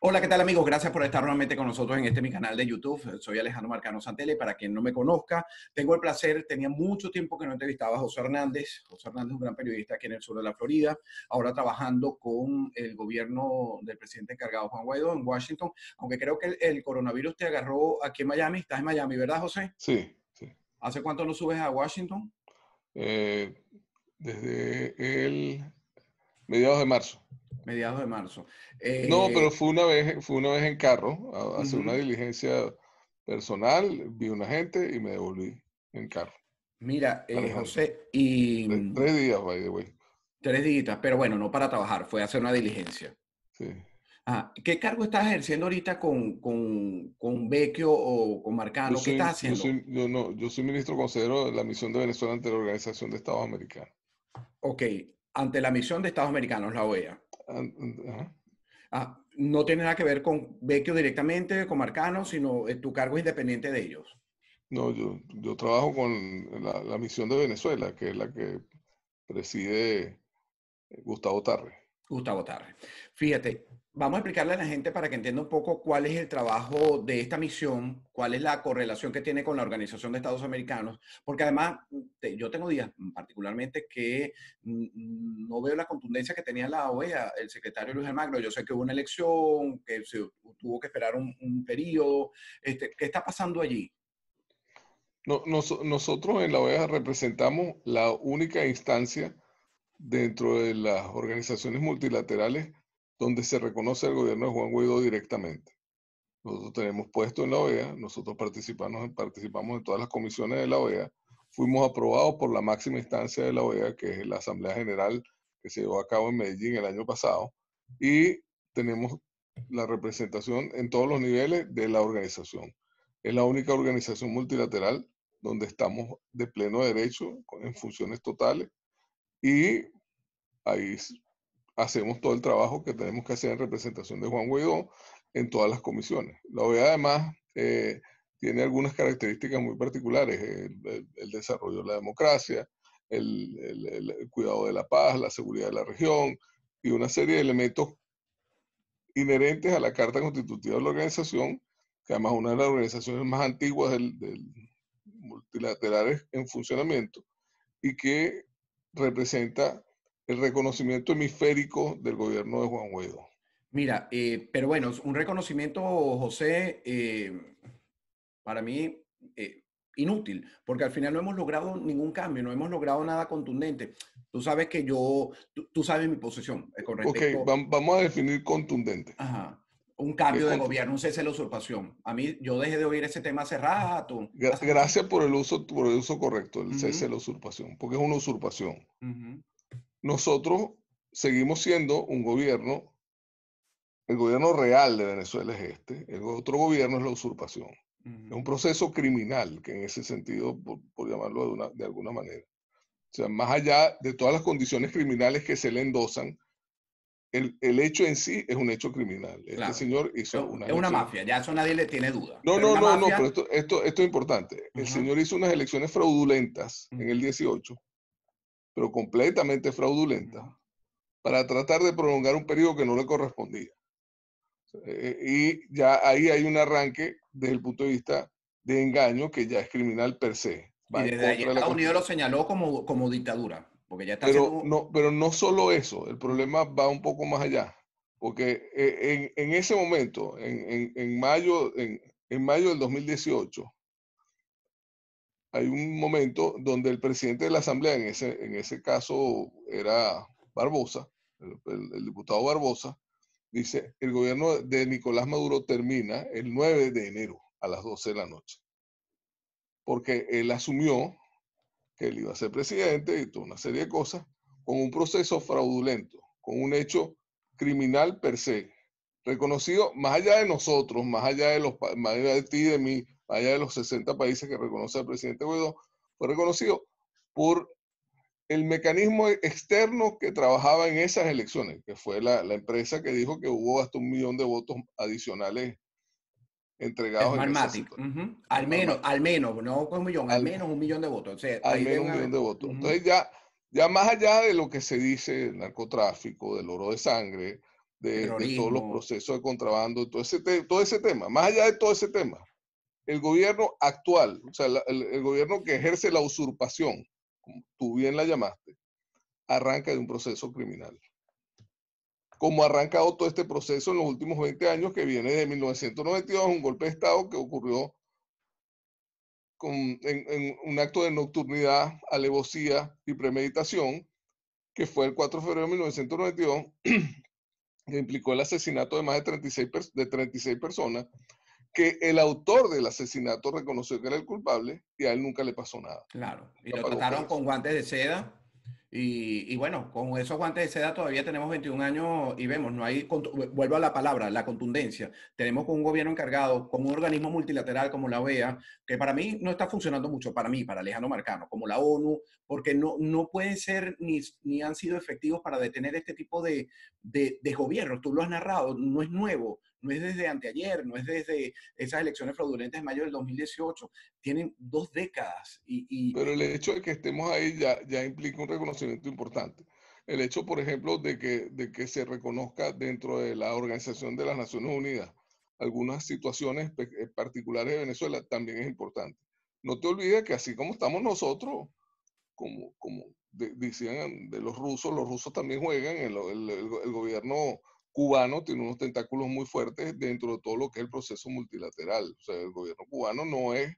Hola, ¿qué tal amigos? Gracias por estar nuevamente con nosotros en mi canal de YouTube. Soy Alejandro Marcano Santelle. Para quien no me conozca, tengo el placer, tenía mucho tiempo que no entrevistaba a José Hernández. José Hernández es un gran periodista aquí en el sur de la Florida, ahora trabajando con el gobierno del presidente encargado Juan Guaidó en Washington, aunque creo que el coronavirus te agarró aquí en Miami. Estás en Miami, ¿verdad, José? Sí, sí. ¿Hace cuánto no subes a Washington? Eh, Desde el mediados de marzo. Mediados de marzo. No, pero Eh, fue una vez en carro a hacer una ujú. diligencia personal, vi una gente y me devolví en carro, Mira, manejando. José, y 3 días, by the way. 3 días, pero bueno, no para trabajar, fue a hacer una diligencia. Sí. Ah, ¿qué cargo estás ejerciendo ahorita con Vecchio o con Yo Marcano? ¿Qué estás soy, yo haciendo? soy, yo no, yo soy ministro consejero de la misión de Venezuela ante la Organización de Estados Americanos. Ok, ante la misión de Estados Americanos, la OEA. Ajá. Ah, no tiene nada que ver con Vecchio directamente, con Marcano, sino tu cargo es independiente de ellos. No, yo trabajo con la misión de Venezuela, que es la que preside Gustavo Tarre. Gustavo Tarre. Fíjate, vamos a explicarle a la gente para que entienda un poco cuál es el trabajo de esta misión, cuál es la correlación que tiene con la Organización de Estados Americanos, porque además yo tengo días particularmente que no veo la contundencia que tenía la OEA, el secretario Luis Almagro. Yo sé que hubo una elección, que se tuvo que esperar un periodo. ¿Qué está pasando allí? No, nosotros en la OEA representamos la única instancia dentro de las organizaciones multilaterales donde se reconoce al gobierno de Juan Guaidó directamente. Nosotros tenemos puesto en la OEA, nosotros participamos en todas las comisiones de la OEA, fuimos aprobados por la máxima instancia de la OEA, que es la Asamblea General que se llevó a cabo en Medellín el año pasado, y tenemos la representación en todos los niveles de la organización. Es la única organización multilateral donde estamos de pleno derecho, en funciones totales, y ahí hacemos todo el trabajo que tenemos que hacer en representación de Juan Guaidó en todas las comisiones. La OEA además tiene algunas características muy particulares, el desarrollo de la democracia, el cuidado de la paz, la seguridad de la región y una serie de elementos inherentes a la Carta Constitutiva de la organización, que además es una de las organizaciones más antiguas multilaterales en funcionamiento y que representa el reconocimiento hemisférico del gobierno de Juan Guaidó. Mira, pero bueno, es un reconocimiento, José, para mí inútil, porque al final no hemos logrado ningún cambio, no hemos logrado nada contundente. Tú sabes que tú sabes mi posición con Ok, respecto vamos a definir contundente. a un ¿Qué es cambio de gobierno, un cese de la usurpación. A mí, yo dejé de oír ese tema hace rato, hace mucho Gracias tiempo. por el uso correcto, el cese Ujú, de la usurpación, porque es una usurpación. ujú, Nosotros seguimos siendo un gobierno, el gobierno real de Venezuela es este, el otro gobierno es la usurpación. Es un ujú. proceso criminal, que en ese sentido, por llamarlo de alguna manera. O sea, más allá de todas las condiciones criminales que se le endosan, el hecho en sí es un hecho criminal. Este Claro, señor hizo unas es una elecciones. mafia, ya eso nadie le tiene duda, No, pero no, una no, no, pero mafia. esto es importante. El Ujú, señor hizo unas elecciones fraudulentas en el ujú, 18, pero completamente fraudulentas, ujú. para tratar de prolongar un periodo que no le correspondía. Y ya ahí hay un arranque desde el punto de vista de engaño que ya es criminal per se, Y va en desde allí contra de la Estados Unidos lo Constitución. señaló como dictadura, porque ya está haciendo. Pero no solo eso, el Ujú, problema va un poco más allá, porque en ese momento, en mayo del 2018, hay un momento donde el presidente de la Asamblea, en ese caso era Barbosa, el diputado Barbosa, dice, el gobierno de Nicolás Maduro termina el 9 de enero a las 12 de la noche, porque él asumió que él iba a ser presidente y toda una serie de cosas, con un proceso fraudulento, con un hecho criminal per se, reconocido más allá de nosotros, más allá de ti y de mí, más allá de los 60 países que reconoce al presidente Guaidó, fue reconocido por el mecanismo externo que trabajaba en esas elecciones, que fue la empresa que dijo que hubo hasta 1 millón de votos adicionales entregados en esa Smartmatic. situación. Ujú. Smartmatic. Al menos, no con un millón, al Al, menos 1 millón de votos. O sea, al ahí menos deben un millón haber. de votos. Ujú. Entonces ya más allá de lo que se dice, narcotráfico, del oro de sangre, de todos los terrorismo. procesos de contrabando, todo ese tema. Más allá de todo ese tema, el gobierno actual, o sea, el gobierno que ejerce la usurpación, como tú bien la llamaste, arranca de un proceso criminal. Como ha arrancado todo este proceso en los últimos 20 años, que viene de 1992, un golpe de Estado que ocurrió en un acto de nocturnidad, alevosía y premeditación, que fue el 4 de febrero de 1992, que implicó el asesinato de más de 36 personas, que el autor del asesinato reconoció que era el culpable y a él nunca le pasó nada. Claro, y Nunca lo pagó trataron con preso. guantes de seda y bueno, con esos guantes de seda todavía tenemos 21 años y vemos, no hay, vuelvo a la palabra, la contundencia. Tenemos con un gobierno encargado, con un organismo multilateral como la OEA, que para mí no está funcionando mucho, para mí, para Alejandro Marcano, como la ONU, porque no pueden ser ni han sido efectivos para detener este tipo de gobiernos. Tú lo has narrado, no es nuevo, no es desde anteayer, no es desde esas elecciones fraudulentas de mayo del 2018, tienen 2 décadas Pero el hecho de que estemos ahí ya implica un reconocimiento importante. El hecho, por ejemplo, de que se reconozca dentro de la Organización de las Naciones Unidas algunas situaciones particulares de Venezuela también es importante. No te olvides que así como estamos nosotros, como decían de los rusos también juegan, el gobierno cubano tiene unos tentáculos muy fuertes dentro de todo lo que es el proceso multilateral. O sea, el gobierno cubano no es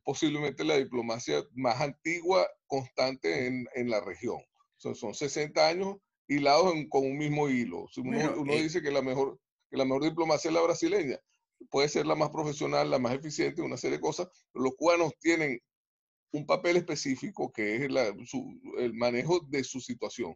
posiblemente la diplomacia más antigua, constante en la región. Son 60 años hilados con un mismo hilo. Si bueno, uno dice que la mejor diplomacia es la brasileña, puede ser la más profesional, la más eficiente, una serie de cosas, pero los cubanos tienen un papel específico que es el manejo de su situación.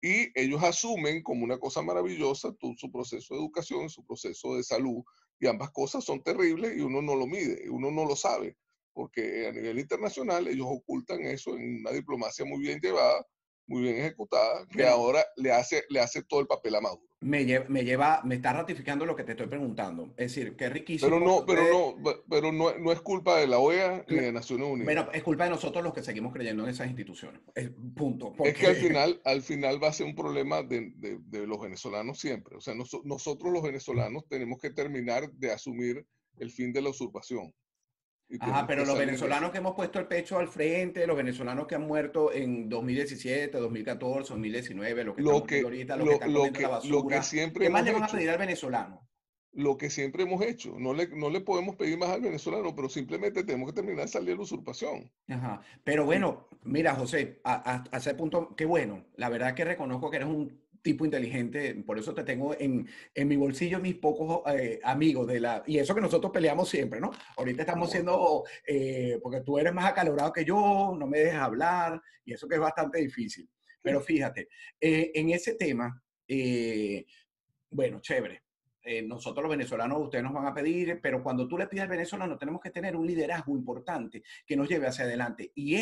Y ellos asumen como una cosa maravillosa su proceso de educación, su proceso de salud, y ambas cosas son terribles y uno no lo mide, uno no lo sabe, porque a nivel internacional ellos ocultan eso en una diplomacia muy bien llevada, muy bien ejecutada, que bueno, ahora le hace todo el papel a Maduro. me está ratificando lo que te estoy preguntando. Es decir, qué Pero riquísimo que no, pero ustedes, no, pero no, no es culpa de la OEA ni de Naciones Unidas. bueno, es culpa de nosotros los que seguimos creyendo en esas instituciones. Punto. Es que al Porque, final, al final va a ser un problema de los venezolanos siempre. O sea, nosotros los venezolanos tenemos que terminar de asumir el fin de la usurpación y ajá, tenemos pero que los salir de venezolanos eso. que hemos puesto el pecho al frente, los venezolanos que han muerto en 2017, 2014, 2019, lo que Lo estamos viendo que, ahorita, los que lo, están lo comiendo la que, lo que basura, siempre ¿qué más hemos le van a hecho, pedir al venezolano? lo que siempre hemos hecho, no le podemos pedir más al venezolano, pero simplemente tenemos que terminar de salir de la usurpación. Ajá. Pero Y, bueno, mira, José, a ese punto, qué bueno. La verdad que reconozco que eres un tipo inteligente, por eso te tengo en mi bolsillo mis pocos amigos de la... Y eso que nosotros peleamos siempre, ¿no? Ahorita estamos bueno, siendo, porque tú eres más acalorado que yo, no me dejas hablar, y eso que es bastante difícil. Pero fíjate, en ese tema, bueno, chévere. Nosotros los venezolanos, ustedes nos van a pedir, pero cuando tú le pides al venezolano, tenemos que tener un liderazgo importante que nos lleve hacia adelante. Y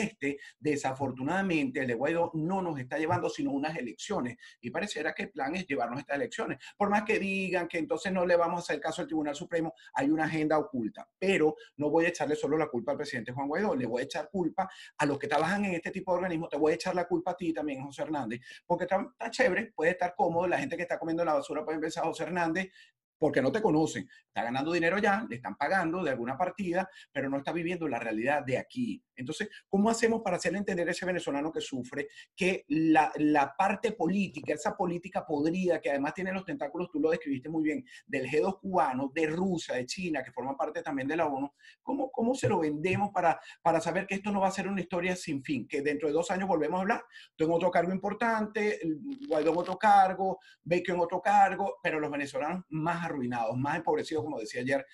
desafortunadamente, el de Guaidó no nos está llevando sino unas elecciones. Y pareciera que el plan es llevarnos estas elecciones. Por más que digan que entonces no le vamos a hacer caso al Tribunal Supremo, hay una agenda oculta. Pero no voy a echarle solo la culpa al presidente Juan Guaidó, le voy a echar culpa a los que trabajan en este tipo de organismos, te voy a echar la culpa a ti también, José Hernández, porque está chévere, puede estar cómodo, la gente que está comiendo la basura puede pensar, José Hernández, porque no te conocen, está ganando dinero ya, le están pagando de alguna partida, pero no está viviendo la realidad de aquí. Entonces, ¿cómo hacemos para hacerle entender a ese venezolano que sufre que la parte política, esa política podrida, que además tiene los tentáculos, tú lo describiste muy bien, del G2 cubano, de Rusia, de China, que forman parte también de la ONU, ¿cómo se lo vendemos para saber que esto no va a ser una historia sin fin, que dentro de 2 años volvemos a hablar, tú en otro cargo importante, Guaidó en otro cargo, Bacon en otro cargo, pero los venezolanos más arruinados, más empobrecidos, como decía ayer,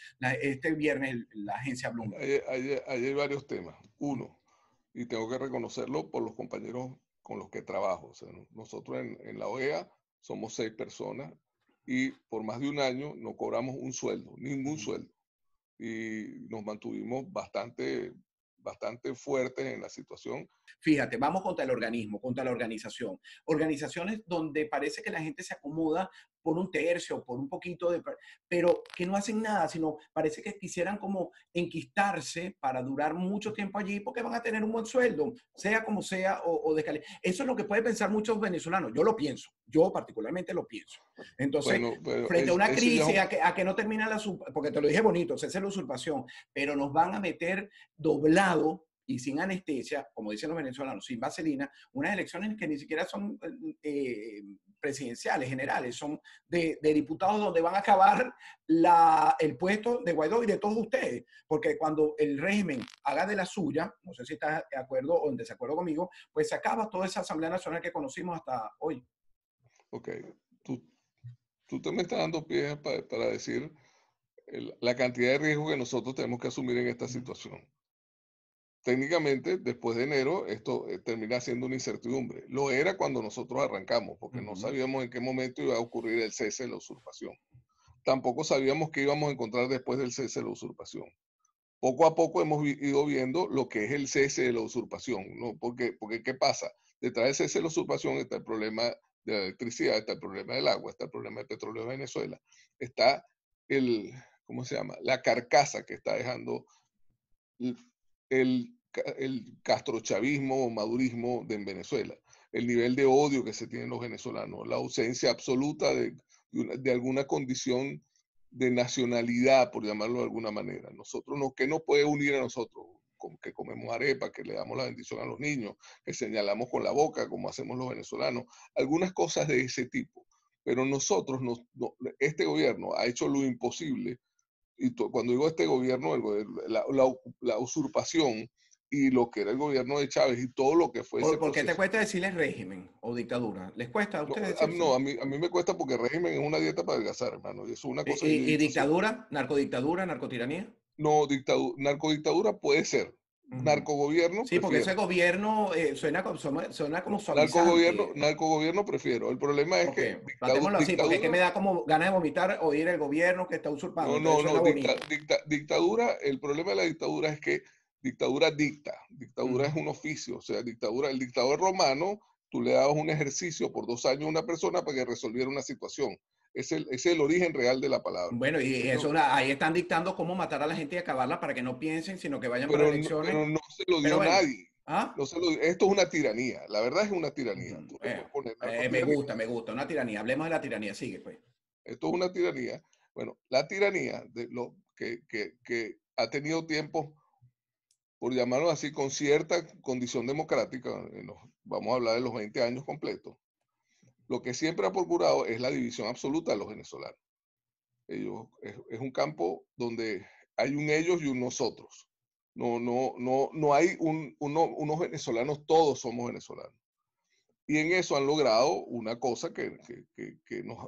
este viernes, la agencia Bloomberg? ahí hay varios temas. Uno, y tengo que reconocerlo por los compañeros con los que trabajo. O sea, nosotros en la OEA somos 6 personas y por más de un año no cobramos un sueldo, ningún sueldo. Y nos mantuvimos bastante fuertes en la situación. Fíjate, vamos contra el organismo, contra la organización. Organizaciones donde parece que la gente se acomoda por un tercio, por un poquito pero que no hacen nada, sino parece que quisieran como enquistarse para durar mucho tiempo allí porque van a tener un buen sueldo, sea como sea, o de calidad. Eso es lo que pueden pensar muchos venezolanos. Yo lo pienso, yo particularmente lo pienso. Entonces, Bueno, pero frente a una eso ya es crisis, a que no termina porque te lo dije bonito, esa es la usurpación, pero nos van a meter doblado y sin anestesia, como dicen los venezolanos, sin vaselina, unas elecciones que ni siquiera son presidenciales, generales, son de diputados donde van a acabar el puesto de Guaidó y de todos ustedes, porque cuando el régimen haga de la suya, no sé si estás de acuerdo o en desacuerdo conmigo, pues se acaba toda esa Asamblea Nacional que conocimos hasta hoy. Ok, tú, tú te me estás dando pie para decir la cantidad de riesgo que nosotros tenemos que asumir en esta situación. Técnicamente, después de enero, esto termina siendo una incertidumbre. Lo era cuando nosotros arrancamos, porque no sabíamos en qué momento iba a ocurrir el cese de la usurpación. Tampoco sabíamos qué íbamos a encontrar después del cese de la usurpación. Poco a poco hemos ido viendo lo que es el cese de la usurpación, ¿no? Porque ¿qué pasa? Detrás del cese de la usurpación está el problema de la electricidad, está el problema del agua, está el problema del petróleo de Venezuela, está el, ¿cómo se llama? La carcasa que está dejando el castrochavismo o madurismo en Venezuela, el nivel de odio que se tienen los venezolanos, la ausencia absoluta de alguna condición de nacionalidad, por llamarlo de alguna manera. Nosotros, ¿qué nos puede unir a nosotros? Que comemos arepa, que le damos la bendición a los niños, que señalamos con la boca, como hacemos los venezolanos, algunas cosas de ese tipo. Pero nosotros, este gobierno ha hecho lo imposible, y cuando digo este gobierno, la usurpación y lo que era el gobierno de Chávez y todo lo que fue ese ¿Por qué te proceso. cuesta decirles régimen o dictadura? ¿Les cuesta a No, ustedes no, decírselo? a mí me cuesta porque régimen es una dieta para adelgazar, hermano, y eso es una cosa que yo he ¿Y dicho siempre. dictadura? ¿Narcodictadura? ¿Narcotiranía? No, narcodictadura puede ser, Ujú. narcogobierno Sí, porque ese prefiero. gobierno suena como No, suavizante. narcogobierno prefiero. El problema es Ok, que tratémoslo así, porque es que me dictadura, da como ganas de vomitar oír el gobierno que está usurpando. no, Entonces no, no, suena bonito. dictadura, el problema de la dictadura es que dictadura dicta, dictadura es Ujú. un oficio, o sea, dictadura, el dictador romano, tú le dabas un ejercicio por 2 años a una persona para que resolviera una situación. Es el origen real de la palabra. Bueno, y Esto, eso ahí están dictando cómo matar a la gente y acabarla para que no piensen, sino que vayan para pero elecciones. no se lo Pero dio bueno, nadie. ¿ah? Esto es una tiranía, la verdad es una tiranía. Ujú. Tú le puedes poner Me narcotiranía, gusta, me gusta. Una tiranía. Hablemos de la tiranía. Sigue, pues. esto es una tiranía. Bueno, la tiranía de lo que ha tenido tiempo, por llamarlo así, con cierta condición democrática, vamos a hablar de los 20 años completos, lo que siempre ha procurado es la división absoluta de los venezolanos. Es un campo donde hay un ellos y un nosotros. No hay unos venezolanos, todos somos venezolanos. Y en eso han logrado una cosa que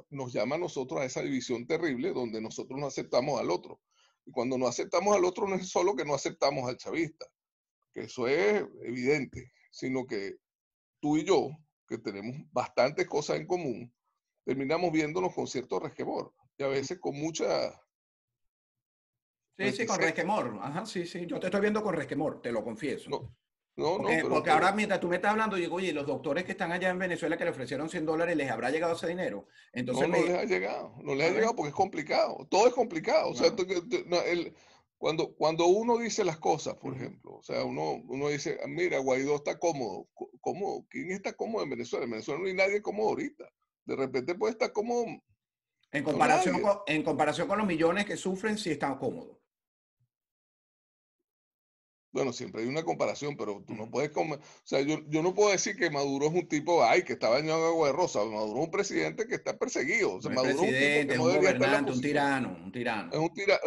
nos llama a nosotros a esa división terrible, donde nosotros no aceptamos al otro. Y cuando no aceptamos al otro, no es solo que no aceptamos al chavista, que eso es evidente, sino que tú y yo, que tenemos bastantes cosas en común, terminamos viéndonos con cierto resquemor y a veces con mucha Sí, sí, con reticencia. resquemor. Ajá, sí, sí. Yo te estoy viendo con resquemor, te lo confieso. No, no, Porque ahora mientras tú me estás hablando, digo, oye, los doctores que están allá en Venezuela que le ofrecieron $100, ¿les habrá llegado ese dinero? Entonces no les ha llegado, no les a ha ver, llegado porque es complicado, todo es complicado. O sea, wow. cuando uno dice las cosas, por Ujú. ejemplo, o sea, uno dice, "Ah, mira, Guaidó está cómodo. ¿Cómodo? ¿Quién está cómodo en Venezuela? En Venezuela no hay nadie cómodo ahorita. De repente puede estar cómodo, no nadie. En comparación con los millones que sufren, sí están cómodos. Bueno, siempre hay una comparación, pero tú no Ujú. puedes o sea, yo no puedo decir que Maduro es un tipo, ay, que está bañado en agua de rosa. Maduro es un presidente que está perseguido. O sea, No es Maduro es un tipo presidente, que es no un debería estar en la gobernante, un posición. tirano, un tirano. Es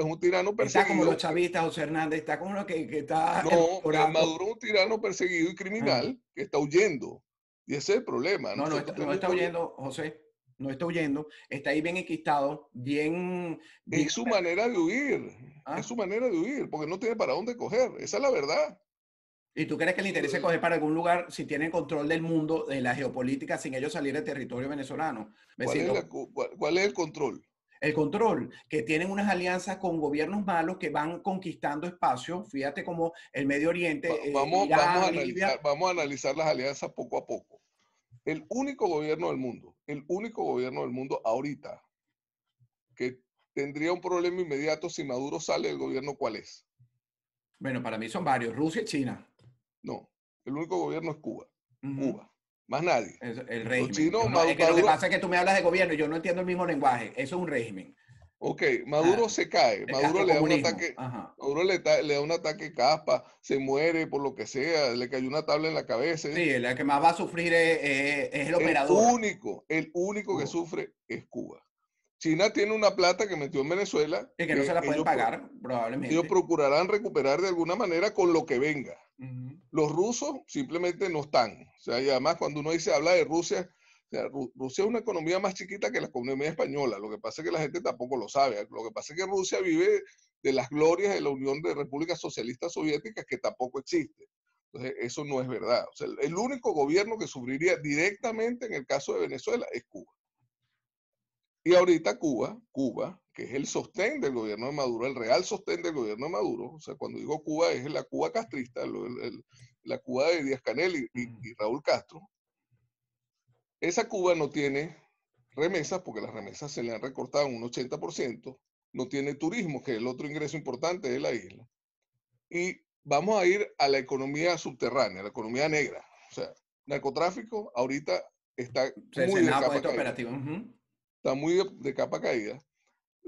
un tirano Está como los perseguido. chavistas, José Hernández, está como uno que está No, edulcorando. Maduro es un tirano perseguido y Ah. criminal que está huyendo. Y ese es el problema. No, no Nosotros está, no tenemos un está gobierno. huyendo, José. No está huyendo. Está ahí bien enquistado, bien. Es su manera de huir. Es ¿Ah? su manera de huir, porque no tiene para dónde coger. Esa es la verdad. ¿Y tú crees que le Eso, interesa coger para algún lugar si tienen control del mundo, de la geopolítica, sin ellos salir del territorio venezolano? Es decir, ¿cuál es el control? el control, que tienen unas alianzas con gobiernos malos que van conquistando espacio. Fíjate como el Medio Oriente, Irán, Libia. Vamos a analizar las alianzas poco a poco. el único gobierno del mundo ahorita que tendría un problema inmediato si Maduro sale del gobierno, ¿cuál es? Bueno, para mí son varios, Rusia y China. No, el único gobierno es Cuba. Ujú. Cuba, más nadie. El Los régimen. chinos, Yo no, es que lo que Maduro, pasa es que tú me hablas de gobierno y yo no entiendo el mismo lenguaje. Eso es un régimen. ok, Ah, Maduro se cae, el Maduro le da un castrocomunismo. ataque, Ajá. Le da un ataque caspa, se muere por lo que sea, le cayó una tabla en la cabeza. Sí, el que más va a sufrir es el operador. El único que Cuba. sufre es Cuba. China tiene una plata que metió en Venezuela Y que no se que la pueden pagar, ellos probablemente. procurarán recuperar de alguna manera con lo que venga. Ujú. Los rusos simplemente no están. O sea, y además cuando uno dice, habla de Rusia, o sea, Rusia es una economía más chiquita que la economía española. Lo que pasa es que la gente tampoco lo sabe. Lo que pasa es que Rusia vive de las glorias de la Unión de Repúblicas Socialistas Soviéticas, que tampoco existe. Entonces, eso no es verdad. O sea, el único gobierno que sufriría directamente en el caso de Venezuela es Cuba. Y ahorita Cuba, que es el sostén del gobierno de Maduro, el real sostén del gobierno de Maduro, o sea, cuando digo Cuba es la Cuba castrista, la Cuba de Díaz Canel y Raúl Castro, esa Cuba no tiene remesas, porque las remesas se le han recortado un 80%, no tiene turismo, que es el otro ingreso importante de la isla, y vamos a ir a la economía subterránea, la economía negra, o sea, narcotráfico ahorita está El muy de Senado capa puesto caída, operativo. Ujú. está muy de capa caída.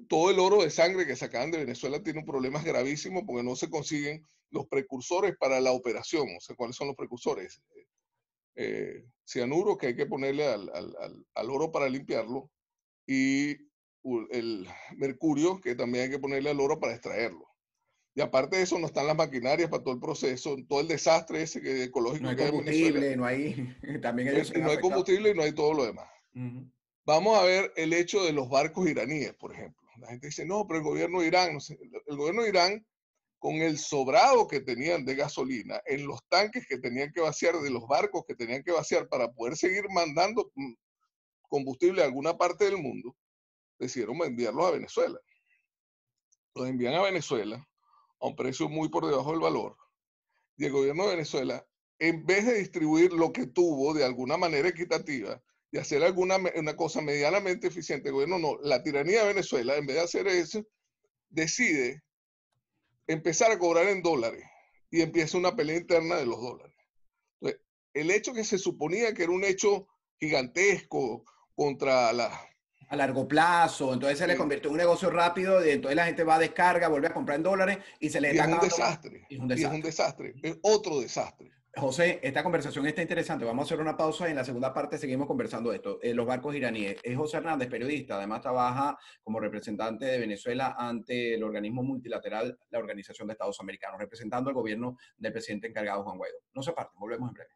Todo el oro de sangre que sacaban de Venezuela tiene un problema gravísimo porque no se consiguen los precursores para la operación. O sea, ¿cuáles son los precursores? Cianuro, que hay que ponerle al oro para limpiarlo, y el mercurio, que también hay que ponerle al oro para extraerlo. Y aparte de eso, no están las maquinarias para todo el proceso, todo el desastre ese No ecológico hay que hay en Venezuela. combustible, no hay. También ellos se Y han no hay afectado. combustible y no hay todo lo demás. Ujú. Vamos a ver el hecho de los barcos iraníes, por ejemplo. La gente dice, no, pero el gobierno de Irán, no sé, el gobierno de Irán, con el sobrado que tenían de gasolina, en los tanques que tenían que vaciar, de los barcos que tenían que vaciar para poder seguir mandando combustible a alguna parte del mundo, decidieron enviarlos a Venezuela. Los envían a Venezuela a un precio muy por debajo del valor. Y el gobierno de Venezuela, en vez de distribuir lo que tuvo de alguna manera equitativa y hacer una cosa medianamente eficiente, el gobierno no, la tiranía de Venezuela, en vez de hacer eso, decide empezar a cobrar en dólares y empieza una pelea interna de los dólares. Entonces, el hecho que se suponía que era un hecho gigantesco contra la... A largo plazo, entonces se le Sí, convirtió en un negocio rápido, y entonces la gente va a descarga, vuelve a comprar en dólares y se les y está es un acabando más. desastre, Y es un y es un desastre. desastre, es otro desastre. José, esta conversación está interesante. Vamos a hacer una pausa y en la segunda parte seguimos conversando de esto. Los barcos iraníes. Es José Hernández, periodista. Además trabaja como representante de Venezuela ante el organismo multilateral, la Organización de Estados Americanos, representando al gobierno del presidente encargado, Juan Guaidó. No se parten, volvemos en breve.